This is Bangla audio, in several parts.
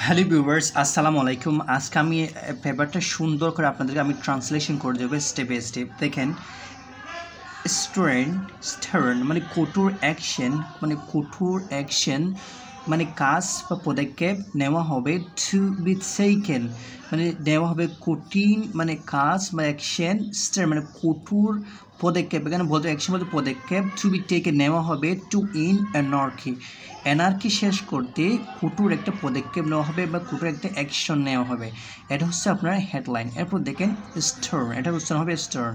হ্যালো ভিউয়ার্স, আসসালামু আলাইকুম। আজকে আমি পেপারটা সুন্দর করে আপনাদেরকে আমি ট্রান্সলেশন করে দেবো স্টেপ বাই স্টেপ। দেখেন, স্টার্ন মানে কঠোর অ্যাকশন মানে কাজ বা পদক্ষেপ নেওয়া হবে। টু বি টেকেন মানে নেওয়া হবে কঠিন মানে কাজ বা অ্যাকশন। স্টার্ন মানে কঠোর পদক্ষেপ, এখানে বলতে অ্যাকশন বলতে পদক্ষেপ। টু বি টেকেন নেওয়া হবে টু ইন অ্যানার্কি শেষ করতে কঠোর একটা পদক্ষেপ নেওয়া হবে বা কঠোর একটা অ্যাকশন নেওয়া হবে। এটা হচ্ছে আপনার হেডলাইন। এরপর দেখেন স্টার্ন, এটা উচ্চারণ হবে স্টার্ন।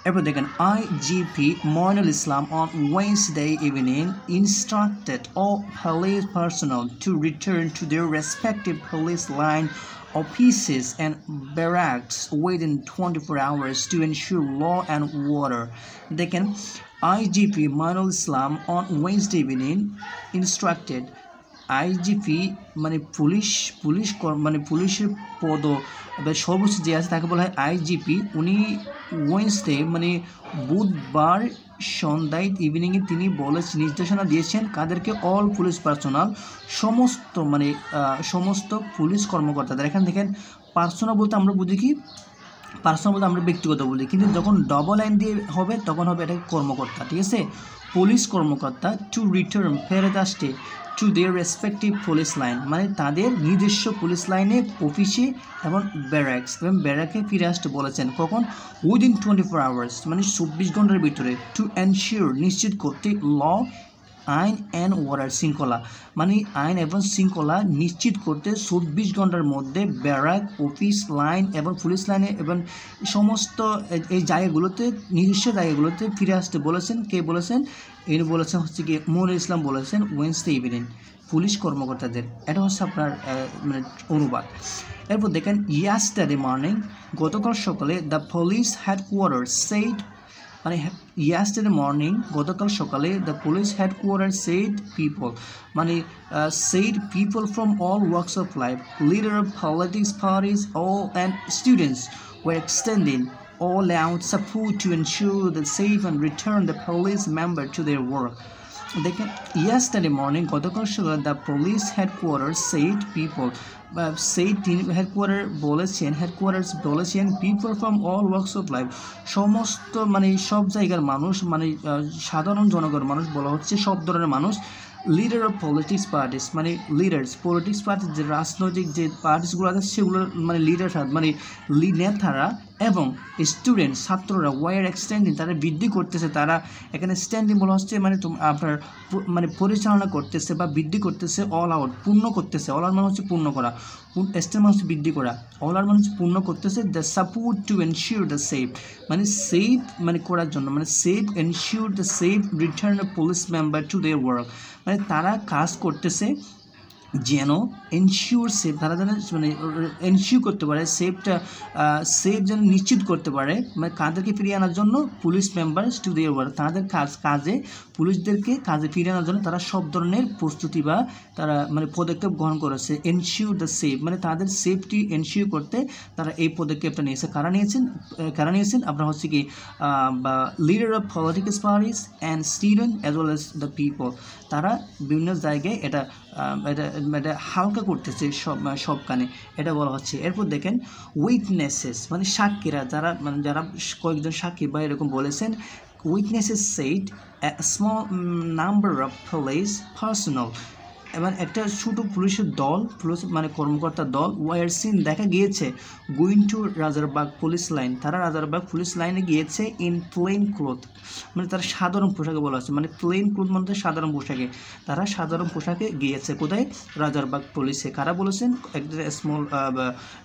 এরপর দেখেন IGP Moinul Islam on Wednesday evening instructed all police personnel to return to their respective police line offices and barracks within 24 hours to ensure law and order. দেখেন IGP Moinul Islam on Wednesday evening instructed IGP মানে মানে পুলিশের পদ সর্বোচ্চ যে আছে তাকে বলা হয় আইজিপি। উনি ওয়েডনেসডে মানে বুধবার সন্ধ্যায় ইভিনিংয়ে তিনি নির্দেশনা দিয়েছেন কাদেরকে? অল পুলিশ পার্সোনাল, সমস্ত পুলিশ কর্মকর্তাদের। এখানে দেখেন পার্সোনাল বলতে আমরা বুঝি কি? পার্সোনাল বলতে আমরা ব্যক্তিগত বলি, কিন্তু যখন ডবল লাইন দিয়ে হবে তখন হবে এটা কর্মকর্তা, ঠিক আছে? পুলিশ কর্মকর্তা টু রিটার্ন ফেরত আসতে to their respective police line মানে তাদের নিজস্ব পুলিশ লাইনে অফিসে এবং ব্যারাকে ফিরে আসতে বলেছেন। কখন? উইদিন 24 আওয়ার্স মানে 24 ঘন্টার ভিতরে। টু এনশিওর নিশ্চিত করতে ল আইন অ্যান্ড অর্ডার শৃঙ্খলা মানে আইন এবং শৃঙ্খলা নিশ্চিত করতে 24 ঘন্টার মধ্যে ব্যারাক, অফিস, লাইন এবং পুলিশ লাইনে এবং সমস্ত এই জায়গাগুলোতে নিজস্ব জায়গাগুলোতে ফিরে আসতে বলেছেন। কে বলেছেন? ইনি বলেছেন হচ্ছে কি মনিরুল ইসলাম বলেছেন ওয়েডনেসডে ইভিনিং পুলিশ কর্মকর্তাদের। এটা হচ্ছে আপনার মানে অনুবাদ। এরপর দেখেন ইয়াস্টারডে মর্নিং গতকাল সকালে দ্য পুলিশ হেডকোয়ার্টার সেইড মানে ইয়াস্টারডে মর্নিং গতকাল সকালে the police headquarter said people মানে said people from all works of life, leader of politics parties, all and students were extending all out support to ensure the safe and return the police member to their work. দেখেন yesterday morning গতকাল সকালে the police headquarter said people headquarters বলেছেন people from all works of life সমস্ত মানে সব জায়গার মানুষ মানে সাধারণ জনগণ মানুষ বলা হচ্ছে, সব ধরনের মানুষ। লিডার অফ পলিটিক্স পার্টিস মানে পলিটিক্স পার্টি যে রাজনৈতিক যে পার্টিসগুলো আছে সেগুলোর মানে লিডার মানে নেতারা এবং স্টুডেন্ট ছাত্ররা ওয়ার এক্সটেন্ডিং তারা বৃদ্ধি করতেছে। তারা এখানে স্ট্যান্ডিং বলা হচ্ছে মানে আপনার মানে পরিচালনা করতেছে বা বৃদ্ধি করতেছে, অল আউট পূর্ণ করতেছে। অল আউট মানে হচ্ছে পূর্ণ করা, এক্সটেন্ড মানে হচ্ছে বৃদ্ধি করা, অল আউট মানে হচ্ছে পূর্ণ করতেছে। The support to ensure the safe মানে সেফ মানে করার জন্য মানে safe ensure the safe return of police member to their work মানে তারা কাজ করতেছে যেন এনশিওর সেফ তারা যেন মানে এনশিওর করতে পারে সেফ যেন নিশ্চিত করতে পারে মানে কাদেরকে ফিরিয়ে আনার জন্য? Police members to their work তাদের কাজে পুলিশদেরকে কাজে ফিরিয়ে আনার জন্য তারা সব ধরনের প্রস্তুতি বা তারা মানে পদক্ষেপ গ্রহণ করেছে। এনশিওর দ্য সেফ মানে তাদের সেফটি এনশিওর করতে তারা এই পদক্ষেপটা নিয়েছে। কারা নিয়েছেন? আপনারা হচ্ছে কি বা leader of political parties and student as well as the people তারা বিভিন্ন জায়গায় এটা হালকা করতেছে সব কানে, এটা বলা হচ্ছে। এরপর দেখেন উইটনেসেস মানে সাক্ষীরা যারা কয়েকজন সাক্ষী বা এরকম বলেছেন। Witnesses said a small number of police personnel এবং একটা ছোটো পুলিশের দল মানে কর্মকর্তার দল ওয়ার সিন দেখা গিয়েছে going to Rajarbagh police line তারা রাজারবাগ পুলিশ লাইনে গিয়েছে ইন প্লেন ক্লোথ মানে তারা সাধারণ পোশাকে বলা হচ্ছে মানে প্লেন ক্লোথ মানে সাধারণ পোশাকে তারা সাধারণ পোশাকে গিয়েছে। কোথায়? রাজারবাগ পুলিশে। কারা বলেছেন? একটা স্মল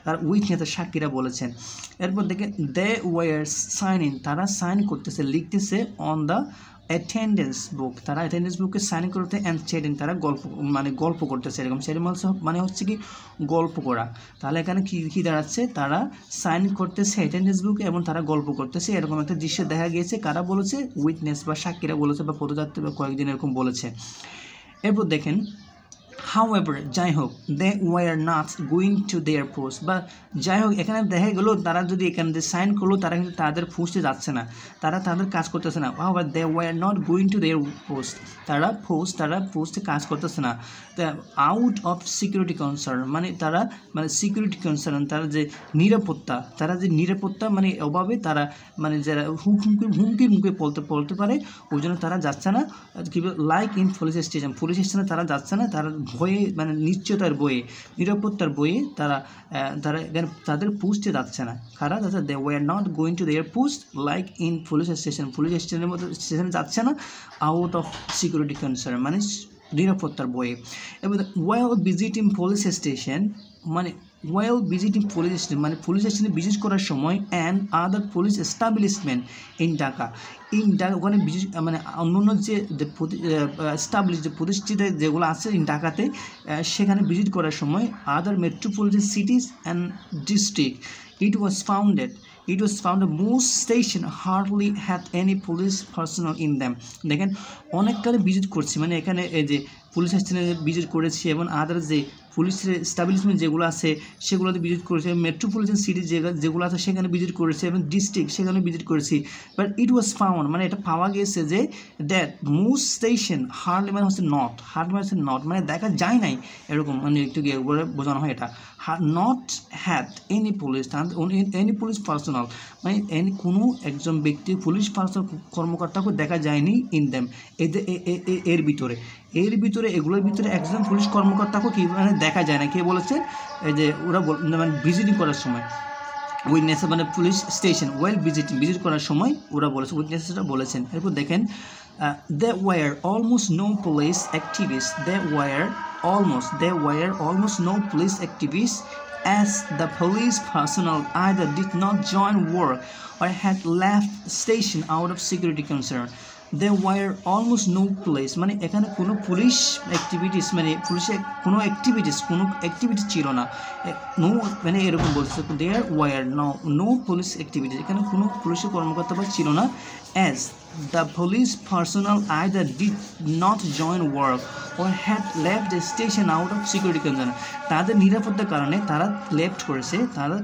তার উইটনেসের সাক্ষীরা বলেছেন। এরপর দেখে দে ওয়ার সাইনিং তারা সাইন করতেছে লিখতেছে অন দ্য অ্যাটেন্ডেন্স বুক তারা অ্যাটেন্ডেন্স বুকে সাইন করতে অ্যান্ড চ্যাটিং তারা গল্প করতেছে এরকম। চ্যাটিং মানে হচ্ছে কি গল্প করা। তাহলে এখানে কি দাঁড়াচ্ছে? তারা সাইন করতেছে অ্যাটেন্ডেন্স বুকে এবং তারা গল্প করতেছে এরকম একটা দৃশ্য দেখা গিয়েছে। কারা বলেছে? উইটনেস বা সাক্ষীরা বলেছে বা পদযাত্রী বা কয়েকদিন এরকম বলেছে। এরপর দেখেন however যাই হোক they were not going to their post বা যাই হোক এখানে দেখা গেল তারা যদি এখানে সাইন করলো তারা কিন্তু তাদের পোস্টে যাচ্ছে না, তারা তাদের কাজ করতেছে না। however they were not going to their post, তারা পোস্টে কাজ করতেছে না। আউট অফ সিকিউরিটি কনসার্ন মানে তারা মানে সিকিউরিটি কনসার্ন তারা যে নিরাপত্তা মানে অভাবে তারা মানে যারা হুমকির মুখে পড়তে পারে ওই জন্য তারা যাচ্ছে না। কি লাইক ইন পুলিশ স্টেশনে তারা যাচ্ছে না, তারা ভয়ে মানে নিশ্চয়তার বয়ে নিরাপত্তার বয়ে তারা তাদের পোস্টে যাচ্ছে না। কারা যাচ্ছে they were not going to their post like in police স্টেশনের মতো স্টেশনে যাচ্ছে না আউট অফ সিকিউরিটি কনসার্ন মানে নিরাপত্তার বয়ে। এবং ওয়াইল ভিজিটিং পুলিশ স্টেশন মানে মানে পুলিশ স্টেশনে ভিজিট করার সময় and other police establishment in Dhaka ওখানে ভিজিট মানে অন্যান্য যে প্রতিষ্ঠিত যেগুলো আছে ইন ঢাকাতে সেখানে ভিজিট করার সময় other metropolitan cities and district it was found most station hardly had any police personnel in them। দেখেন অনেককালে ভিজিট করছি মানে এখানে এই যে পুলিশ স্টেশনে ভিজিট করেছি এবং আদার যে পুলিশের এস্টাবলিশমেন্ট যেগুলো আছে সেগুলোতে ভিজিট করেছি, মেট্রোপলিটন সিটি যেগুলো আছে সেখানে ভিজিট করেছি এবং ডিস্ট্রিক্ট সেখানে ভিজিট করেছি। বাট ইট ওয়াজ ফাউন্ড মানে এটা পাওয়া গিয়েছে যে দ্যাট মোস্ট স্টেশন হার্ডলি মানে হচ্ছে নট মানে দেখা যায় নাই এরকম মানে একটু গিয়ে বোঝানো হয় এটা not had any police personnel মানে কোনো একজন ব্যক্তি পুলিশ কর্মকর্তাকে দেখা যায়নি ইন দেম এর ভিতরে এগুলোর ভিতরে একজন পুলিশ কর্মকর্তাকে কি মানে দেখা যায় না। কে বলেছেন এই যে ওরা মানে ভিজিটিং করার সময় উইটনেস মানে পুলিশ স্টেশন ভিজিট করার সময় ওরা বলেছে উইটনেসরা বলেছেন। এরপর দেখেন there were almost no police activists no police activists as the police personnel either did not join work or had left station out of security concern। there were almost no police মানে এখানে কোনো পুলিশ অ্যাক্টিভিটিস মানে পুলিশের কোনো অ্যাক্টিভিটি ছিল না, নো মানে এরকম বলছে there were no police activities এখানে কোনো পুলিশের কর্মকর্তা ছিল না as the police personnel either did not join work or had left the station out of security concern। তাদের নিরাপত্তার কারণে তারা লেফট করেছে,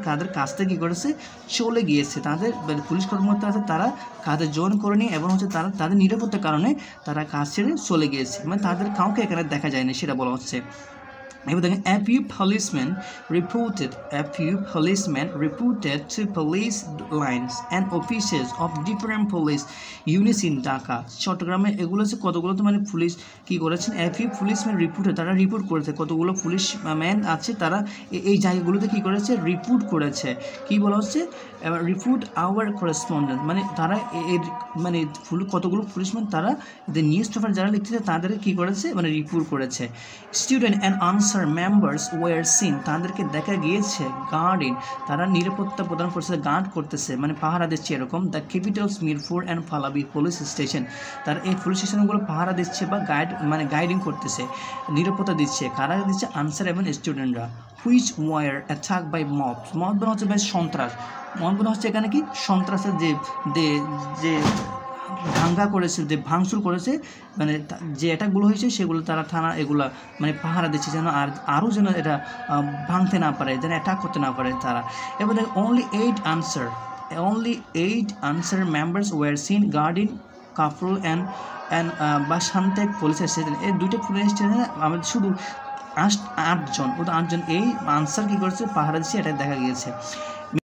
তাদের কাজ থেকে কী করেছে চলে গিয়েছে, তাদের পুলিশ কর্মকর্তা আছে তারা কাজে জয়েন করেনি এবং হচ্ছে তাদের নিরাপত্তার কারণে তারা কাজ ছেড়ে চলে গিয়েছে মানে তাদের কাউকে এখানে দেখা যায়নি সেটা বলা হচ্ছে। এবার দেখেন a few policemen reported to police lines and offices of different police units in Dhaka। চট্টগ্রামে এগুলো হচ্ছে কতগুলো তো মানে পুলিশ কী করেছেন a few policemen reported তারা রিপোর্ট করেছে, কতগুলো পুলিশ ম্যান আছে তারা এই জায়গাগুলোতে কী করেছে রিপোর্ট করেছে। কী বলা হচ্ছে রিপোর্ট আওয়ার করেসপন্ডেন্ট মানে তারা এর মানে কতগুলো পুলিশম্যান তারা নিউজ পেপার যারা লিখতেছে তাদেরকে কী করেছে মানে রিপোর্ট করেছে। Student and answer members were seen তাদেরকে দেখা গিয়েছে গার্ডিং তারা নিরাপত্তা প্রদান করছে গার্ড করতেছে মানে পাহারা দিচ্ছে এরকম the capitals Mirpur and Pallabi police station তারা এই পুলিশ স্টেশনগুলো পাহারা দিচ্ছে বা গাইডিং করতেছে নিরাপত্তা দিচ্ছে। কারা দিচ্ছে আনসার এবং স্টুডেন্টরা। Which were attack by mob মানে হচ্ছে ভাই সন্ত্রাস মানে হচ্ছে এখানে কি সন্ত্রাসের যে দাঙ্গা করেছে যে ভাঙচুর করেছে মানে যে অ্যাটাকগুলো হয়েছে সেগুলো তারা থানা এগুলো মানে পাহারা দিচ্ছে যেন আরও যেন এটা ভাঙতে না পারে যেন অ্যাটাক করতে না পারে তারা। এবার only 8 answer members were seen guarding Kafrul and Bashantek police station। এই দুইটা পুলিশ স্টেশনে আমাদের শুধু 8 জন এই আনসার কী করেছে পাহারা দিচ্ছে এটা দেখা গিয়েছে।